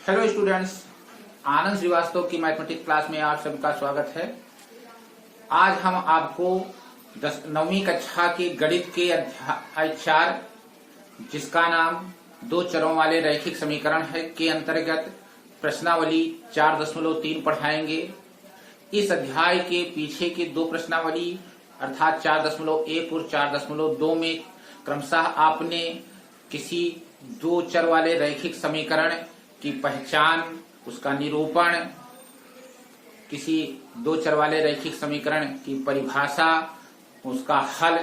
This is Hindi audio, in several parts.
हेलो स्टूडेंट्स, आनंद श्रीवास्तव की मैथमेटिक्स क्लास में आप सबका स्वागत है। आज हम आपको 9वीं कक्षा के गणित के अध्याय 4 जिसका नाम दो चरों वाले रैखिक समीकरण है के अंतर्गत प्रश्नावली 4.3 पढ़ाएंगे। इस अध्याय के पीछे के दो प्रश्नावली अर्थात 4.1 और 4.2 में क्रमशः आपने किसी दो चर वाले रैखिक समीकरण की पहचान, उसका निरूपण, किसी दो चर वाले रैखिक समीकरण की परिभाषा, उसका हल,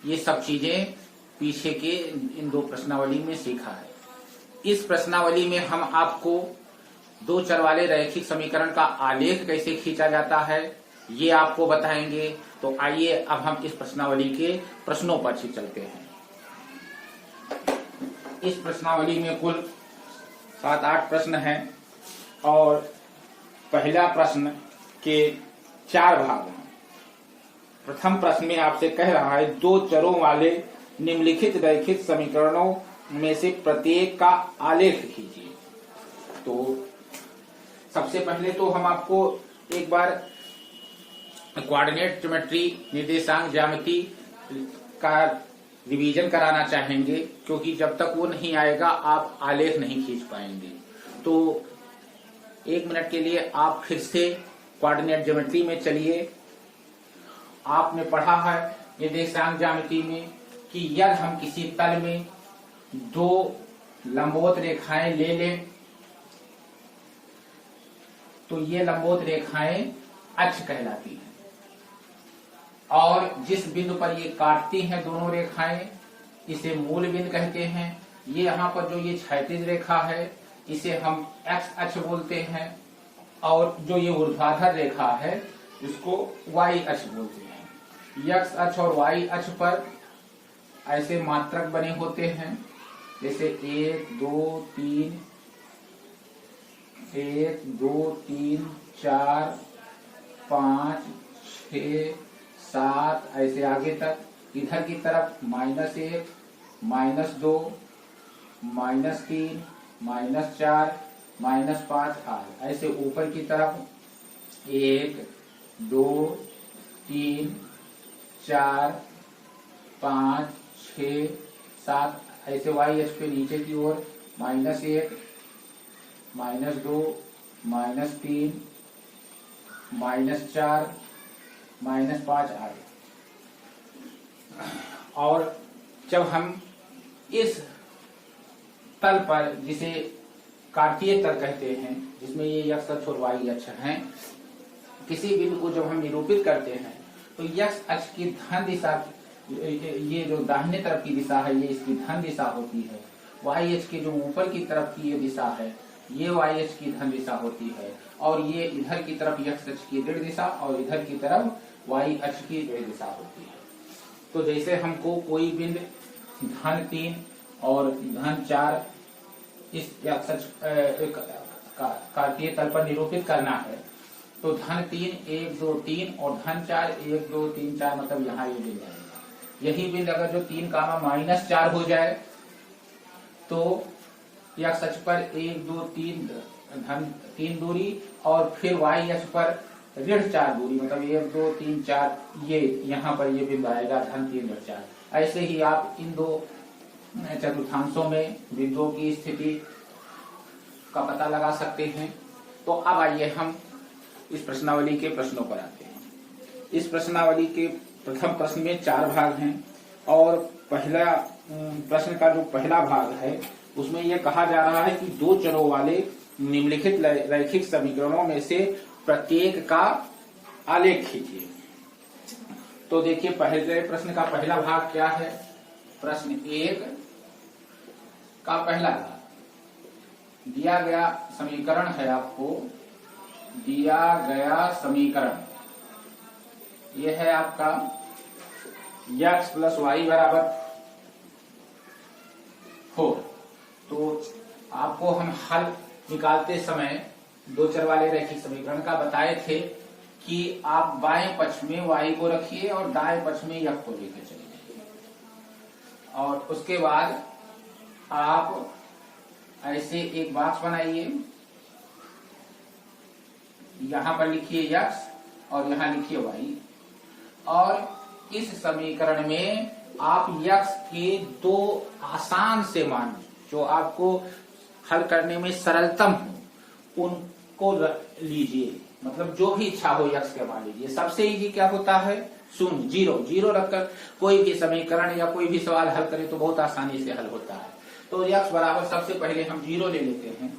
ये सब चीजें पीछे के इन दो प्रश्नावली में सीखा है। इस प्रश्नावली में हम आपको दो चर वाले रैखिक समीकरण का आलेख कैसे खींचा जाता है ये आपको बताएंगे। तो आइए अब हम इस प्रश्नावली के प्रश्नों पर चलते हैं। इस प्रश्नावली में कुल 7-8 प्रश्न हैं और पहला प्रश्न के 4 भाग हैं। प्रथम प्रश्न में आपसे कह रहा है दो चरों वाले निम्नलिखित रैखिक समीकरणों में से प्रत्येक का आलेख कीजिए। तो सबसे पहले तो हम आपको एक बार कोऑर्डिनेट ज्योमेट्री, निर्देशांक ज्यामिति का रिवीजन कराना चाहेंगे, क्योंकि जब तक वो नहीं आएगा आप आलेख नहीं खींच पाएंगे। तो 1 मिनट के लिए आप फिर से कोऑर्डिनेट ज्योमेट्री में चलिए। आपने पढ़ा है निर्देशांक ज्यामिति में कि यदि हम किसी तल में दो लंबवत रेखाएं ले लें तो ये लंबवत रेखाएं अक्ष कहलाती हैं, और जिस बिंदु पर ये काटती हैं दोनों रेखाएं इसे मूल बिंदु कहते हैं। ये यहाँ पर जो ये क्षैतिज रेखा है इसे हम एक्स अक्ष बोलते हैं, और जो ये ऊर्ध्वाधर रेखा है इसको वाई अक्ष बोलते हैं। एक्स अक्ष और वाई अक्ष पर ऐसे मात्रक बने होते हैं, जैसे 1 2 3 1 2 3 4 5 6 7 ऐसे आगे तक। इधर की तरफ -1 -2 -3 -4 -5 आए। ऐसे ऊपर की तरफ 1 2 3 4 5 6 7 ऐसे वाई अक्ष पे नीचे की ओर -1 -2 -3 -4 -5 आए। और जब हम इस तल पर, जिसे कार्तीय तल कहते हैं, जिसमें ये एक्स अक्ष और वाई अक्ष हैं, किसी बिंदु को जब हम निरूपित करते हैं तो एक्स अक्ष की धन दिशा, ये जो दाहिने तरफ की दिशा है ये इसकी धन दिशा होती है। वाई अक्ष की जो ऊपर की तरफ की ये दिशा है ये वाई अक्ष की धन दिशा होती है, और ये इधर की तरफ एक्स अक्ष की ऋण दिशा और इधर की तरफ वाई अक्ष की ऋण दिशा होती है। तो जैसे हमको कोई बिंदु धन 3 और धन 4 इस एक्स अक्ष कार्तीय तल पर निरूपित करना है, तो धन 3 1 2 3 और धन 4 1 2 3 4 मतलब यहाँ ये मिल जाएगा। यही बिंदु अगर जो 3 -4 हो जाए तो एक्स अक्ष पर 1 2 3 धन 3 दूरी और फिर वाई अक्ष पर ऋण 4 दूरी, मतलब 1 2 3 4 ये यहाँ पर ये बिंदु आएगा धन 3 ऋण 4। ऐसे ही आप इन दो चतुर्थांशों में बिंदुओं की स्थिति का पता लगा सकते हैं। तो अब आइए हम इस प्रश्नावली के प्रश्नों पर आते हैं। इस प्रश्नावली के प्रथम प्रश्न में 4 भाग हैं, और पहला प्रश्न का जो पहला भाग है उसमें यह कहा जा रहा है कि दो चरों वाले निम्नलिखित रैखिक समीकरणों में से प्रत्येक का आलेख कीजिए। तो देखिए पहले प्रश्न का पहला भाग क्या है। प्रश्न 1 का पहला भाग, दिया गया समीकरण है, आपको दिया गया समीकरण यह है आपका x + y = 4। तो आपको हम हल निकालते समय दो चर वाले रैखिक समीकरण का बताए थे कि आप बाएं पक्ष में y को रखिए और दाएं पक्ष में x को लेकर चले जाइए, और उसके बाद आप ऐसे एक बॉक्स बनाइए यहां पर लिखिए x और यहां लिखिए y, और इस समीकरण में आप x के दो आसान से मान जो आपको हल करने में सरलतम हो उनको लीजिए, मतलब जो भी इच्छा हो x के मान लीजिए। सबसे इजी क्या होता है, शून्य, जीरो रखकर कोई भी समीकरण या कोई भी सवाल हल करें तो बहुत आसानी से हल होता है। तो x बराबर सबसे पहले हम 0 ले लेते हैं।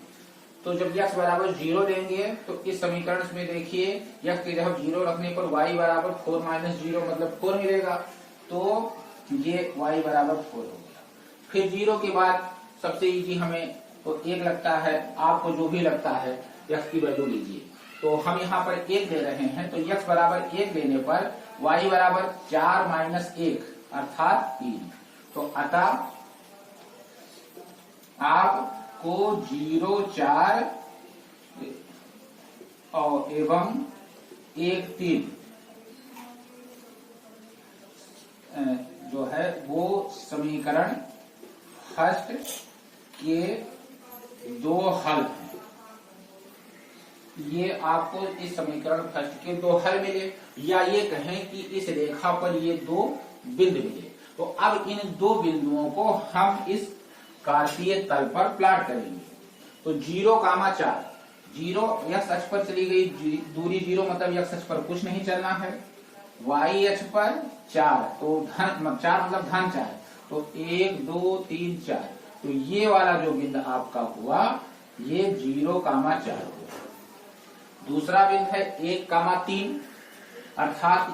तो जब x बराबर 0 लेंगे तो इस समीकरण में देखिए x की जगह 0 रखने पर y बराबर 4 माइनस 0 मतलब 4 मिलेगा, तो ये y बराबर 4 हो गया। फिर 0 के बाद सबसे इजी हमें तो 1 लगता है, आपको जो भी लगता है x की वैल्यू लीजिए। तो हम यहाँ पर 1 ले रहे हैं, तो x बराबर 1 लेने पर y बराबर 4 माइनस 1 अर्थात 3। तो अतः आपको 0, 4 और एवं 1, 3 जो है वो समीकरण फर्स्ट के दो हल हैं। ये आपको इस समीकरण फर्स्ट के दो हल मिले, या ये कहें कि इस रेखा पर ये दो बिंदु मिले। तो अब इन दो बिंदुओं को हम इस कार्तीय तल पर प्लॉट करेंगे। तो 0, 4, 0 x अक्ष पर चली गई दूरी 0 मतलब x अक्ष पर कुछ नहीं चलना है, y अक्ष पर 4 तो धन 4 मतलब धन 4, तो 1, 2, 3, 4, तो ये वाला जो बिंदु आपका हुआ ये 0, 4 हुआ। दूसरा बिंदु है 1, 3 अर्थात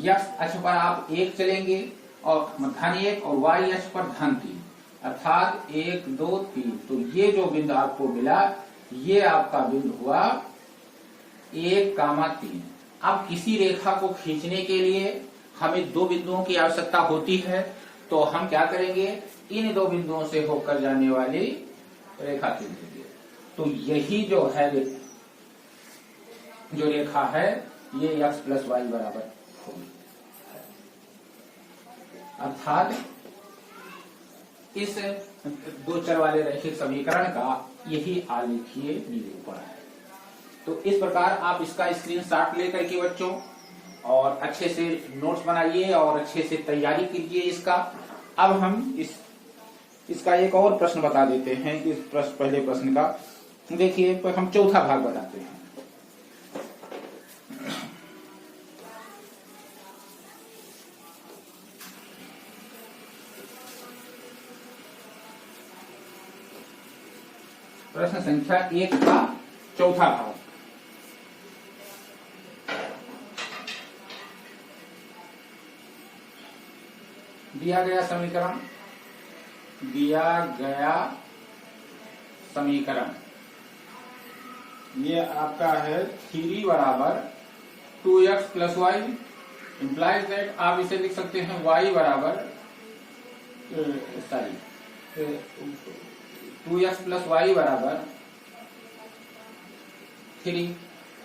x अक्ष पर आप 1 चलेंगे और धन 1 और y अक्ष पर धन 3 अर्थात 1, 2, 3, तो ये जो बिंदु आपको मिला ये आपका बिंदु हुआ 1, 3। अब किसी रेखा को खींचने के लिए हमें दो बिंदुओं की आवश्यकता होती है, तो हम क्या करेंगे, इन दो बिंदुओं से होकर जाने वाली रेखा खींचेंगे। तो यही जो है जो रेखा है ये x प्लस वाई बराबर होगी, अर्थात इस दो चर वाले रैखिक समीकरण का यही आलेखीय निरूपण है। तो इस प्रकार आप इसका स्क्रीनशॉट लेकर के बच्चों और अच्छे से नोट्स बनाइए और अच्छे से तैयारी कीजिए इसका। अब हम इसका एक और प्रश्न बता देते हैं। इस पहले प्रश्न का देखिए, हम चौथा भाग बताते हैं। प्रश्न संख्या 1 का चौथा भाग। दिया गया समीकरण ये आपका है 3 बराबर 2x plus Y implies that आप इसे लिख सकते हैं y बराबर 2x प्लस वाई बराबर 3,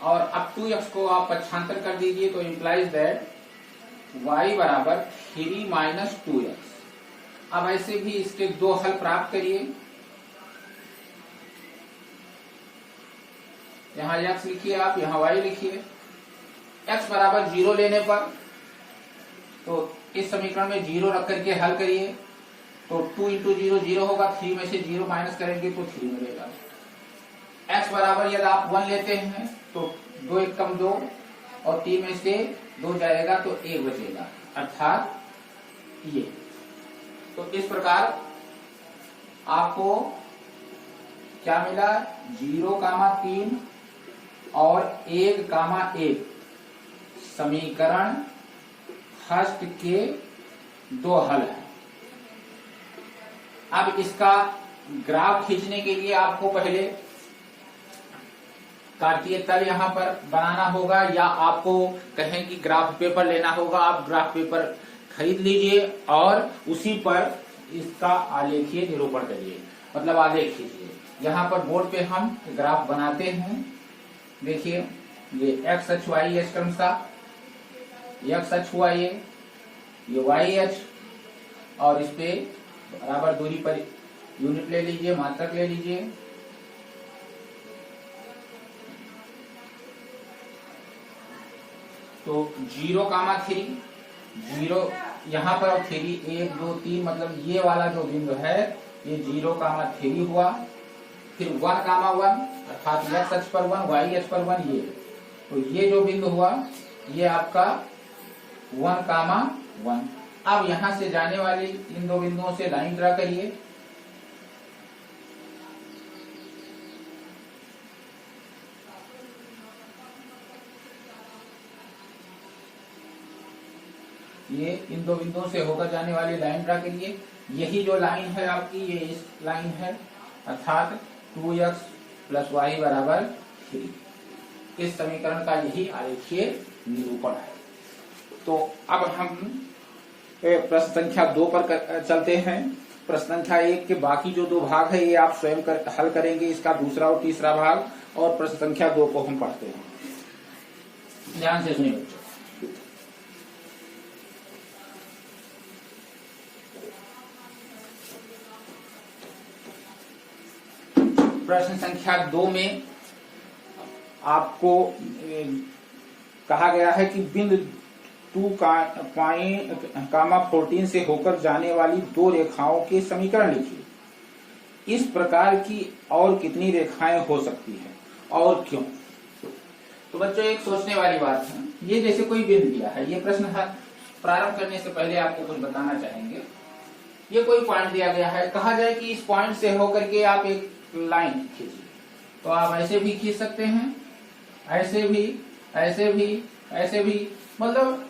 और अब 2x को आप पक्षांतर कर दीजिए तो इम्प्लाइज दैट y बराबर 3 माइनस 2x। अब ऐसे भी इसके दो हल प्राप्त करिए। यहां x लिखिए, आप यहां y लिखिए। x बराबर 0 लेने पर तो इस समीकरण में 0 रख करके हल करिए, तो 2 इंटू 0 0 होगा, 3 में से 0 माइनस करेंगे तो 3 मिलेगा। x बराबर यदि आप 1 लेते हैं तो 2 1 कम 2 और 3 में से 2 जाएगा तो 1 बचेगा, अर्थात ये। तो इस प्रकार आपको क्या मिला, 0, 3 और 1, 1 समीकरण फर्स्ट के दो हल हैं। अब इसका ग्राफ खींचने के लिए आपको पहले कार्तीय तल यहां पर बनाना होगा, या आपको कहें कि ग्राफ पेपर लेना होगा, आप ग्राफ पेपर खरीद लीजिए और उसी पर इसका आलेखीय निरूपण करिए, मतलब आलेख खींचिए। यहाँ पर बोर्ड पे हम ग्राफ बनाते हैं। देखिए ये x अक्ष y अक्ष क्रमशः, x अक्ष हुआ ये y अक्ष, और इस पे बराबर दूरी पर यूनिट ले लीजिए, मात्रक ले लीजिए। तो 0,3 जीरो यहाँ पर 3 1 2 3 मतलब ये वाला जो बिंदु है ये 0,3 हुआ। फिर 1,1 अर्थात x अक्ष पर 1 y अक्ष पर 1 ये, तो ये जो बिंदु हुआ ये आपका 1,1। अब यहां से जाने वाली इन दो बिंदुओं से लाइन ड्रा करिए। ये इन दो बिंदुओं से होकर जाने वाली लाइन ड्रा करिए। यही जो लाइन है आपकी ये इस लाइन है, अर्थात 2x + y = 3। इस समीकरण का यही आरेखीय निरूपण है। तो अब हम प्रश्न संख्या 2 पर चलते हैं। प्रश्न संख्या 1 के बाकी जो 2 भाग है ये आप स्वयं हल करेंगे, इसका दूसरा और तीसरा भाग, और प्रश्न संख्या 2 को हम पढ़ते हैं। ध्यान से सुनिए बच्चों। प्रश्न संख्या 2 में आपको कहा गया है कि बिंदु 2,14 से होकर जाने वाली 2 रेखाओं के समीकरण लिखिए। इस प्रकार की और कितनी रेखाएं हो सकती हैं और क्यों? तो बच्चों एक सोचने वाली बात है। ये जैसे कोई बिंदु दिया है, ये प्रश्न प्रारंभ करने से पहले आपको कुछ बताना चाहेंगे। ये कोई पॉइंट दिया गया है, कहा जाए कि इस पॉइंट से होकर के आप एक लाइन खींचिए, तो आप ऐसे भी खींच सकते हैं, ऐसे भी, ऐसे भी, ऐसे भी, मतलब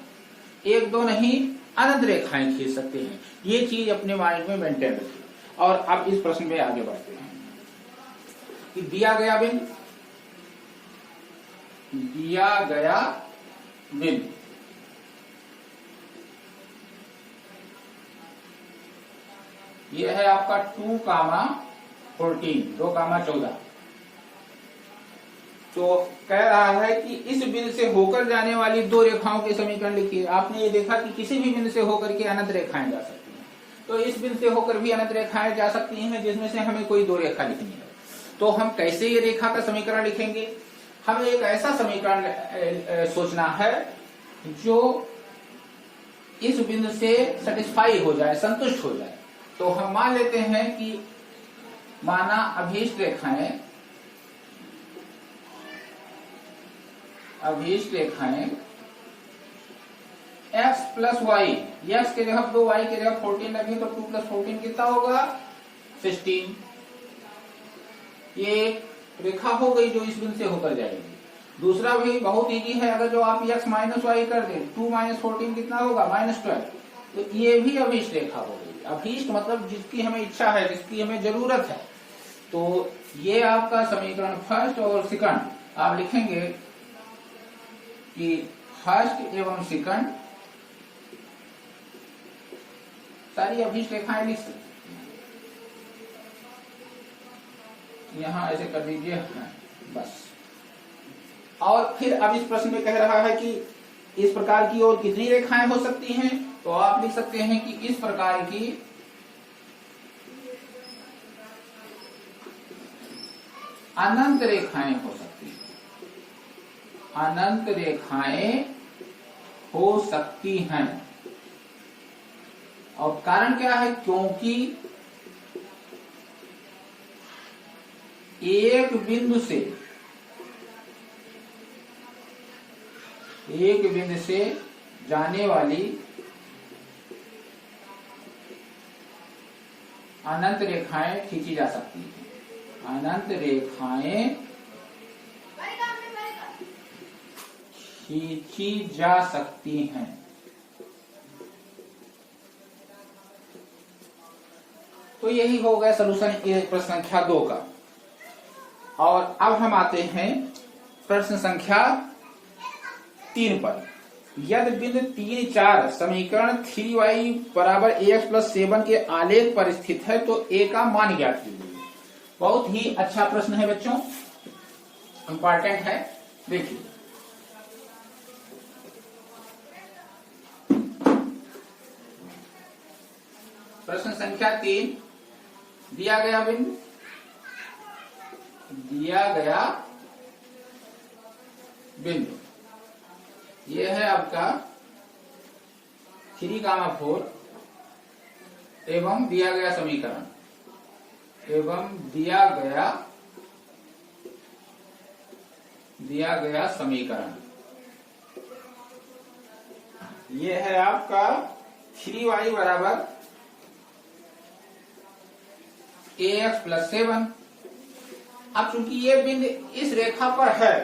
1 2 नहीं अनंत रेखाएं खींच सकते हैं। ये चीज अपने माइंड में मेंटेन रखिए। और अब इस प्रश्न में आगे बढ़ते हैं कि दिया गया बिंदु ये है आपका 2,14 2,14। तो कह रहा है कि इस बिंदु से होकर जाने वाली 2 रेखाओं के समीकरण लिखिए। आपने ये देखा कि किसी भी बिंदु से होकर के अनंत रेखाएं जा सकती हैं, तो इस बिंदु से होकर भी अनंत रेखाएं जा सकती हैं, जिसमें से हमें कोई 2 रेखा लिखनी है। तो हम कैसे ये रेखा का समीकरण लिखेंगे? हमें एक ऐसा समीकरण सोचना है जो इस बिंदु से सेटिस्फाई हो जाए, संतुष्ट हो जाए। तो हम मान लेते हैं कि माना अभीष्ट रेखाएं x + y, x के जगह 2 y के जगह 14 लगे तो 2 + 14 कितना होगा? 16। ये रेखा हो गई जो इस बिंदु से होकर जाएगी। दूसरा भी बहुत इजी है, अगर जो आप x - y कर दें, 2 - 14 कितना होगा? -12। तो ये भी अभीष्ट रेखा हो गई। अभीष्ट मतलब जिसकी हमें इच्छा है, जिसकी हमें जरूरत है। तो ये आपका समीकरण फर्स्ट और सेकंड आप लिखेंगे कि फर्स्ट एवं सेकंड सारी अभीष्ट रेखाएं लिख सकते हैं। यहां ऐसे कर दीजिए बस। और फिर अब इस प्रश्न में कह रहा है कि इस प्रकार की और कितनी रेखाएं हो सकती हैं? तो आप लिख सकते हैं कि इस प्रकार की अनंत रेखाएं हो सकती हैं। अनंत रेखाएं हो सकती हैं। और कारण क्या है? क्योंकि एक बिंदु से जाने वाली अनंत रेखाएं खींची जा सकती हैं। अनंत रेखाएं खींची जा सकती हैं। तो यही हो गया सलूशन प्रश्न संख्या 2 का। और अब हम आते हैं प्रश्न संख्या 3 पर। यदि बिंदु 3 4 समीकरण 3y = ax + 7 के आलेख पर स्थित है तो a का मान ज्ञात कीजिए। बहुत ही अच्छा प्रश्न है बच्चों, इंपॉर्टेंट है। देखिए प्रश्न संख्या 3, दिया गया बिंदु ये है आपका 3, 4 एवं दिया गया समीकरण ये है आपका 3y बराबर ax प्लस 7। अब चूंकि ये बिंदु इस रेखा पर है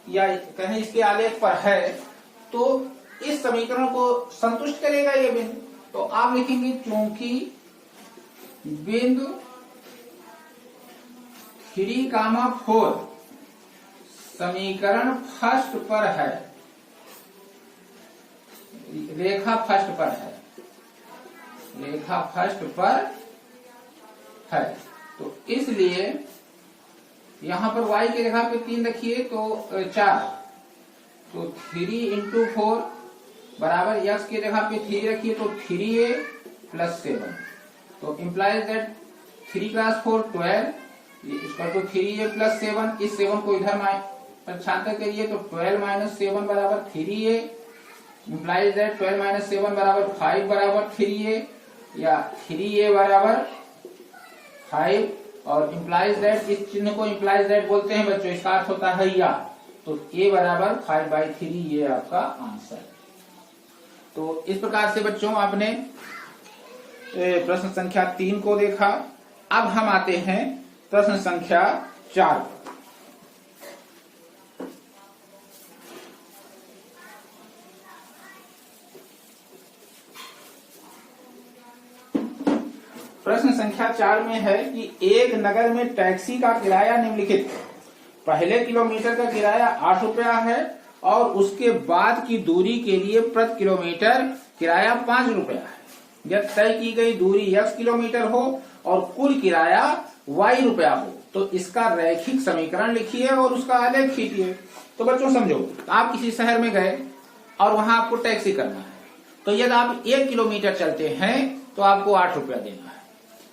या कहें इसके आलेख पर है, तो इस समीकरण को संतुष्ट करेगा ये बिंदु। तो आप लिखेंगे चूंकि बिंदु 3, 4 समीकरण फर्स्ट पर है, रेखा फर्स्ट पर है, तो इसलिए यहां पर y की रेखा पे 3 रखिए तो 4, तो 3 इंटू 4 बराबर x की रेखा पे 3 रखिए तो 3a प्लस 7, तो इम्प्लाइज दैट 3 + 4 12 इसका तो 3a प्लस 7, इस 7 को इधर छांतर करिए तो 12 - 7 बराबर 3a, इम्प्लाइज दैट 12 - 7 बराबर 5 बराबर 3a, या 3a बराबर 5, और इम्प्लाइज दैट, इस चिन्ह को इम्प्लाइज दैट बोलते हैं बच्चों, इसका अर्थ होता है या, तो a बराबर 5/3, ये आपका आंसर। तो इस प्रकार से बच्चों आपने प्रश्न संख्या 3 को देखा। अब हम आते हैं प्रश्न संख्या 4 पर। प्रश्न संख्या 4 में है कि एक नगर में टैक्सी का किराया निम्नलिखित है। पहले किलोमीटर का किराया 8 रुपया है और उसके बाद की दूरी के लिए प्रति किलोमीटर किराया 5 रुपया है। जब तय की गई दूरी x किलोमीटर हो और कुल किराया y रुपया हो, तो इसका रैखिक समीकरण लिखिए और उसका आलेख खींचिए। तो बच्चों समझो, आप किसी शहर में गए और वहां आपको टैक्सी करना है, तो यदि आप 1 किलोमीटर चलते हैं तो आपको 8 रुपया देना है।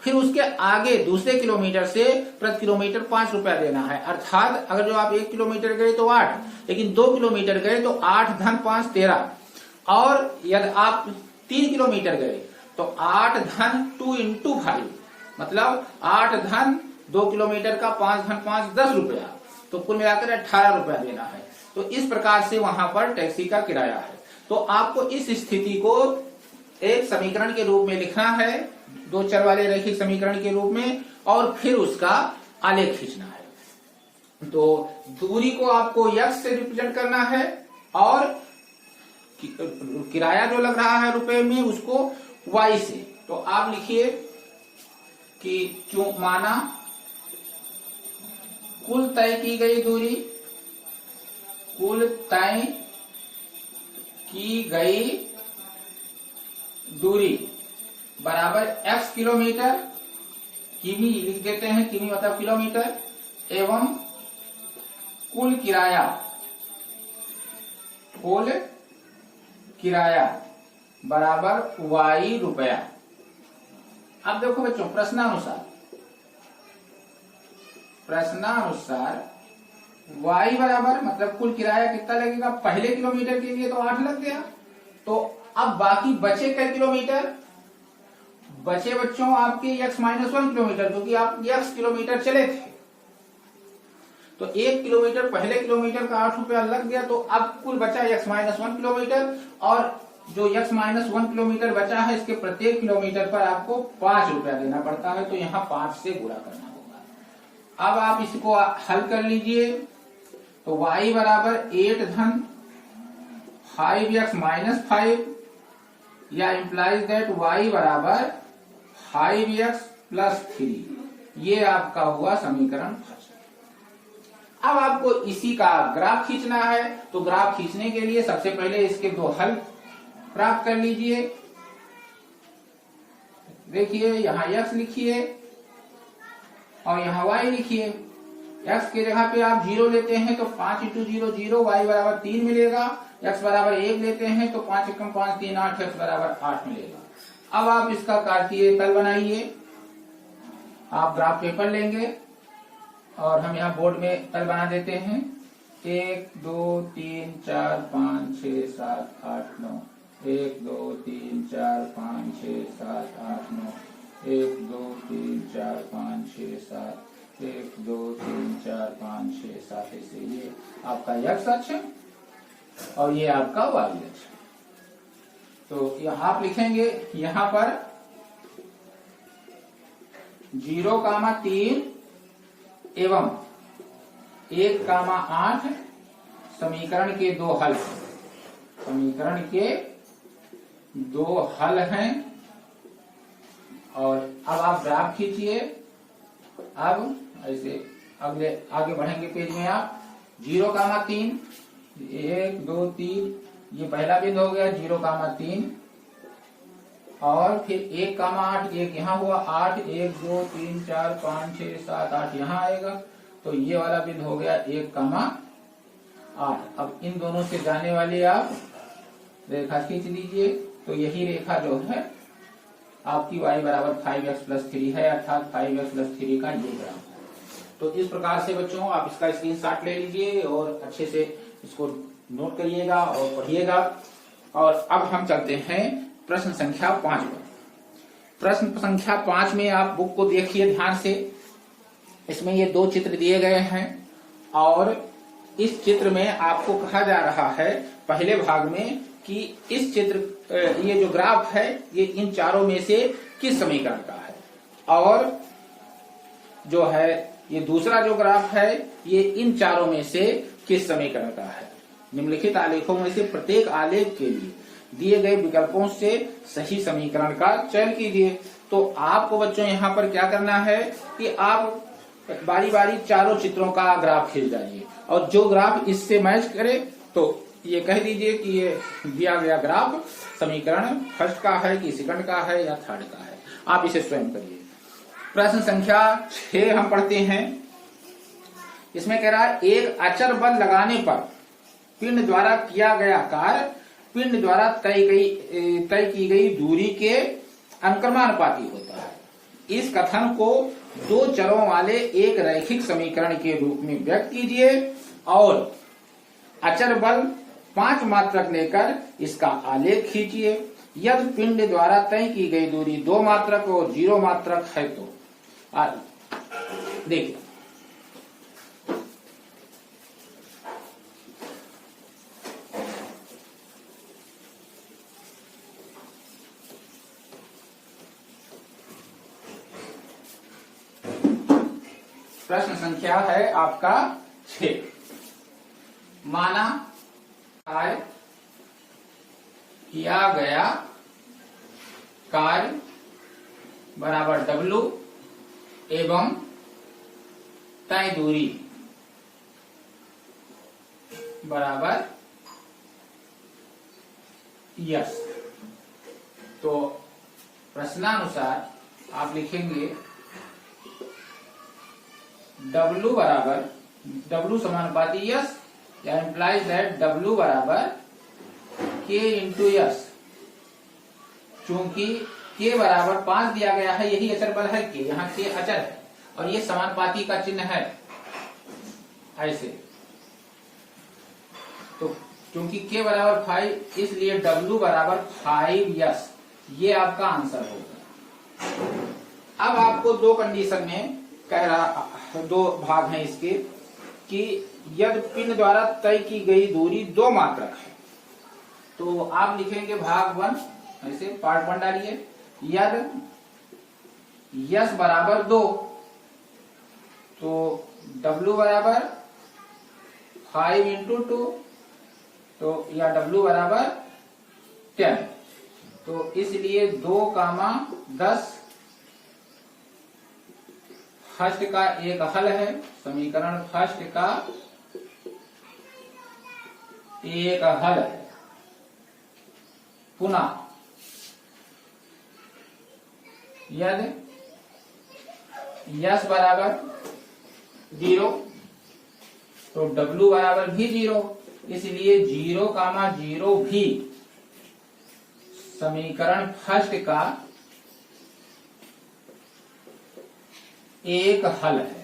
फिर उसके आगे दूसरे किलोमीटर से प्रति किलोमीटर 5 रुपया देना है। अर्थात अगर जो आप 1 किलोमीटर गए तो 8, लेकिन 2 किलोमीटर गए तो 8 धन 5 13, और यदि आप 3 किलोमीटर गए तो 8 धन 2 इंटू 5, मतलब 8 धन 2 किलोमीटर का 5 धन 5 10 रुपया, तो कुल मिलाकर 18 रुपया देना है। तो इस प्रकार से वहां पर टैक्सी का किराया है। तो आपको इस स्थिति को एक समीकरण के रूप में लिखना है, 2 चर वाले रैखिक समीकरण के रूप में, और फिर उसका आलेख खींचना है। तो दूरी को आपको x से रिप्रेजेंट करना है और किराया जो लग रहा है रुपए में उसको y से। तो आप लिखिए कि माना कुल तय की गई दूरी, कुल तय की गई दूरी बराबर x किलोमीटर, किमी लिख देते हैं, किमी मतलब किलोमीटर, एवं कुल किराया बराबर y रुपया। अब देखो बच्चों, प्रश्नानुसार y बराबर मतलब कुल किराया कितना लगेगा, पहले किलोमीटर के लिए तो 8 लग गया, तो अब बाकी बचे कई किलोमीटर, बचे बच्चों आपके x - 1 किलोमीटर, क्योंकि आप x किलोमीटर चले थे, तो 1 किलोमीटर पहले किलोमीटर का 8 रुपया लग गया, तो अब कुल बचा x - 1 किलोमीटर, और जो x - 1 किलोमीटर बचा है इसके प्रत्येक किलोमीटर पर आपको 5 रुपया देना पड़ता है, तो यहाँ 5 से गुणा करना होगा। अब आप इसको हल कर लीजिए, तो y बराबर 8 धन 5x - 5, या इम्प्लाइज दैट y बराबर 5x + 3, ये आपका हुआ समीकरण फर्स्ट। अब आपको इसी का ग्राफ खींचना है, तो ग्राफ खींचने के लिए सबसे पहले इसके 2 हल प्राप्त कर लीजिए। देखिए यहाँ x लिखिए और यहाँ y लिखिए। x की जगह पे आप 0 लेते हैं तो 5 × 0 0, y बराबर 3 मिलेगा। x बराबर 1 लेते हैं तो 5 × 5 3 8, x बराबर 8 मिलेगा। अब आप इसका कार्तीय तल बनाइए। आप ग्राफ पेपर लेंगे और हम यहाँ बोर्ड में तल बना देते हैं। 1 2 3 4 5 6 7 8 9 1 2 3 4 5 6 7 8 9 1 2 3 4 5 6 7 1 2 3 4 5 6 7 ऐसे ये आपका x अक्ष और ये आपका y अक्ष। तो आप लिखेंगे यहां पर 0,3 एवं 1,8 समीकरण के दो हल, समीकरण के दो हल हैं। और अब आप ग्राफ खींचिए। अब ऐसे अगले आगे बढ़ेंगे पेज में आप 0,3 1 2 3 ये पहला बिंदु हो गया 0,3 और फिर 1,8 एक यहाँ हुआ 8 1 2 3 4 5 6 7 8 यहाँ आएगा तो ये वाला बिंदु हो गया 1,8। अब इन दोनों से जाने वाली आप रेखा खींच लीजिए। तो यही रेखा जो है आपकी y बराबर 5x+3 है अर्थात 5x+3 का ये ग्राफ है। तो इस प्रकार से बच्चों आप इसका स्क्रीनशॉट ले लीजिए और अच्छे से इसको नोट करिएगा और पढ़िएगा। और अब हम चलते हैं प्रश्न संख्या 5 पर। प्रश्न संख्या 5 में आप बुक को देखिए ध्यान से। इसमें ये दो चित्र दिए गए हैं और इस चित्र में आपको कहा जा रहा है पहले भाग में कि इस चित्र ये जो ग्राफ है ये इन चारों में से किस समीकरण का है, और जो है ये दूसरा जो ग्राफ है ये इन चारों में से किस समीकरण का है। निम्नलिखित आलेखों में से प्रत्येक आलेख के लिए दिए गए विकल्पों से सही समीकरण का चयन कीजिए। तो आपको बच्चों यहाँ पर क्या करना है कि आप बारी बारी चारों चित्रों का ग्राफ खींच डालिए और जो ग्राफ इससे मैच करे तो ये कह दीजिए कि ये दिया गया ग्राफ समीकरण फर्स्ट का है कि सेकंड का है या थर्ड का है। आप इसे स्वयं करिए। प्रश्न संख्या 6 हम पढ़ते हैं। इसमें कह रहा है एक अचर बल लगाने पर पिंड द्वारा किया गया कार्य पिंड द्वारा तय की गई दूरी के अनुक्रमानुपाती होता है। इस कथन को दो चरों वाले एक रैखिक समीकरण के रूप में व्यक्त कीजिए और अचर बल 5 मात्रक लेकर इसका आलेख खींचिए। यदि पिंड द्वारा तय की गई दूरी 2 मात्रक और 0 मात्रक है तो देखिए प्रश्न संख्या है आपका 6। माना किया गया कार्य बराबर W एवं तय दूरी बराबर यस। तो प्रश्नानुसार आप लिखेंगे W बराबर W समानुपाती यस या इम्प्लाइज दैट W बराबर K इंटू यस। चूंकि K बराबर 5 दिया गया है यही अचर बल है K, यहाँ K अचर है और ये समानुपाती का चिन्ह है ऐसे। तो क्योंकि K बराबर 5 इसलिए W बराबर 5 यस, ये आपका आंसर होगा। अब आपको दो कंडीशन में कह रहा, दो भाग हैं इसके कि यदि पिंड द्वारा तय की गई दूरी 2 मात्रक है तो आप लिखेंगे भाग 1 ऐसे पार्ट 1 डालिए। यदि यस बराबर 2 तो W बराबर 5 इंटू 2 तो या W बराबर 10। तो इसलिए 2,10 फर्स्ट का एक हल है, समीकरण फर्स्ट का एक हल है। पुनः यदि यस बराबर 0 तो W बराबर भी 0, इसलिए 0,0 भी समीकरण फर्स्ट का एक हल है।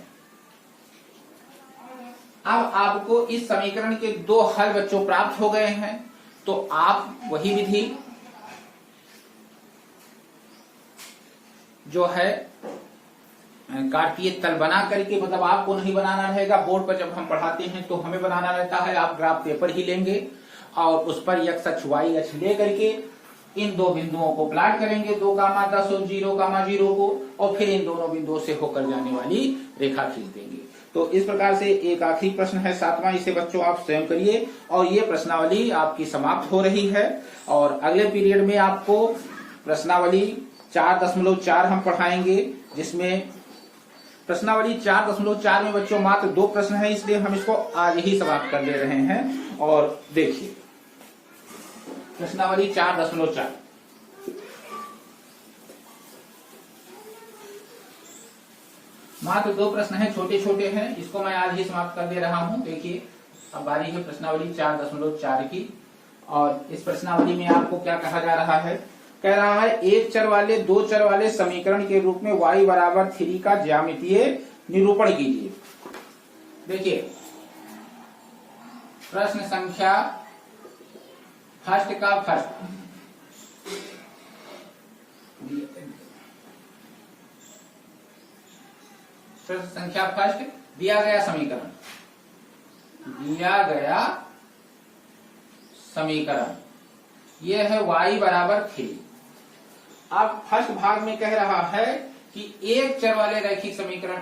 अब आपको इस समीकरण के दो हल बच्चों प्राप्त हो गए हैं, तो आप वही विधि जो है कार्तीय तल बना करके, मतलब आपको नहीं बनाना रहेगा, बोर्ड पर जब हम पढ़ाते हैं तो हमें बनाना रहता है, आप ग्राफ पेपर ही लेंगे और उस पर x अक्ष y अक्ष ले करके इन दो बिंदुओं को प्लॉट करेंगे, 2,10 और 0,0 को, और फिर इन दोनों बिंदुओं से होकर जाने वाली रेखा खींच देंगे। तो इस प्रकार से एक आखिरी प्रश्न है 7वां, इसे बच्चों आप स्वयं करिए और ये प्रश्नावली आपकी समाप्त हो रही है। और अगले पीरियड में आपको प्रश्नावली 4.4 हम पढ़ाएंगे, जिसमें प्रश्नावली 4.4 में बच्चों मात्र 2 प्रश्न है, इसलिए हम इसको आज ही समाप्त कर दे रहे हैं। और देखिए प्रश्नावली 4.4, मात्र 2 प्रश्न हैं, छोटे छोटे हैं, इसको मैं आज ही समाप्त कर दे रहा हूं। देखिए अब बारी है प्रश्नावली 4.4 की, और इस प्रश्नावली में आपको क्या कहा जा रहा है, कह रहा है एक चर वाले दो चर वाले समीकरण के रूप में y बराबर 3 का ज्यामितीय निरूपण कीजिए। देखिए प्रश्न संख्या फर्स्ट का फर्स्ट, प्रश्न संख्या फर्स्ट, दिया गया समीकरण यह है y बराबर 3। अब फर्स्ट भाग में कह रहा है कि एक चर वाले रैखिक समीकरण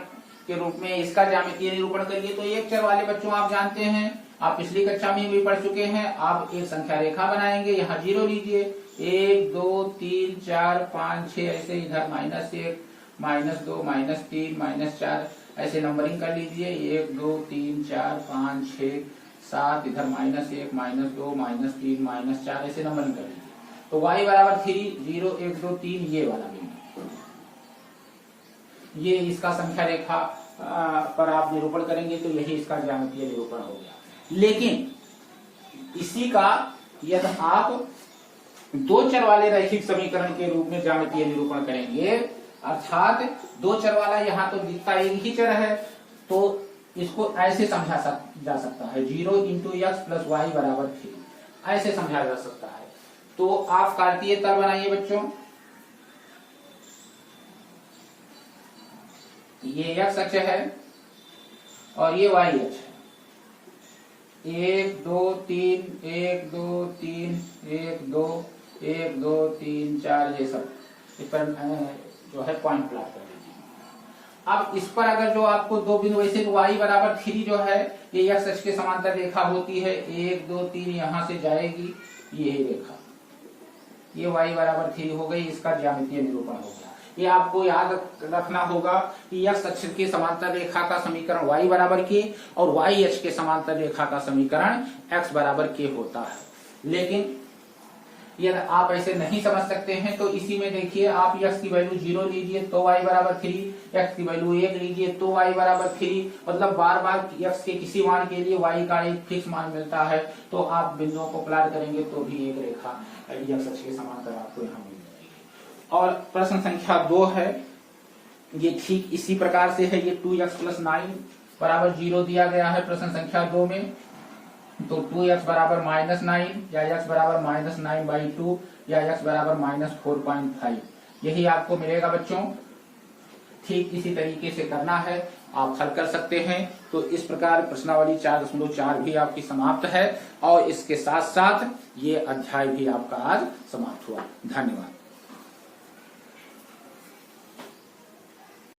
के रूप में इसका ज्यामितीय निरूपण करिए। तो एक चर वाले बच्चों आप जानते हैं, आप पिछली कक्षा में भी पढ़ चुके हैं। आप एक संख्या रेखा बनाएंगे, यहाँ 0 लीजिए, 1 2 3 4 5 6, ऐसे इधर -1 -2 -3 -4 ऐसे नंबरिंग कर लीजिए, 1 2 3 4 5 6 7, इधर -1 -2 -3 -4 ऐसे नंबरिंग कर लीजिए। तो y बराबर 3 0 1 2 3 ये वाला बिंदु, ये इसका संख्या रेखा पर आप निरूपण करेंगे तो यही इसका ज्यामितीय निरूपण हो गया। लेकिन इसी का यदि आप दो चर वाले रैखिक समीकरण के रूप में ज्यामितीय निरूपण करेंगे, अर्थात दो चर वाला यहाँ तो दिखता एक ही चर है, तो इसको ऐसे समझा जा सकता है 0 इंटू एक्स प्लस वाई बराबर 3, ऐसे समझा जा सकता है। तो आप कार्तीय तल बनाइए बच्चों, ये एक्स अक्ष है और ये वाई अक्ष है। 1 2 3 1 2 3 1 2 1 2 3 4 ये सब इस पर जो है पॉइंट प्लॉट कर लीजिए। अब इस पर अगर जो आपको दो बिंदु, वैसे तो y बराबर 3 जो है ये x अक्ष के समांतर रेखा होती है, 1 2 3 यहां से जाएगी यही रेखा, ये y बराबर 3 हो गई, इसका ज्यामितीय निरूपण हो गया। ये आपको याद रखना होगा कि x अक्ष के समांतर रेखा का समीकरण y बराबर k और y अक्ष के समांतर रेखा का समीकरण x बराबर k होता है। लेकिन यदि आप ऐसे नहीं समझ सकते हैं तो इसी में देखिए, आप x की वैल्यू 0 लीजिए तो y बराबर 3, x की वैल्यू 1 लीजिए तो y बराबर 3, मतलब बार बार x के किसी मान के लिए y का एक फिक्स मान मिलता है, तो आप बिंदुओं को प्लॉट करेंगे तो भी एक रेखा x अक्ष के समांतर आपको यहाँ मिल जाएगी। और प्रश्न संख्या 2 है, ये ठीक इसी प्रकार से है, ये 2x प्लस 9 बराबर 0 दिया गया है प्रश्न संख्या 2 में। तो 2x बराबर -9 या x बराबर -9/2 या x बराबर -4.5 यही आपको मिलेगा बच्चों। ठीक इसी तरीके से करना है, आप हल कर सकते हैं। तो इस प्रकार प्रश्नावली 4.4 भी आपकी समाप्त है और इसके साथ साथ ये अध्याय भी आपका आज समाप्त हुआ। धन्यवाद।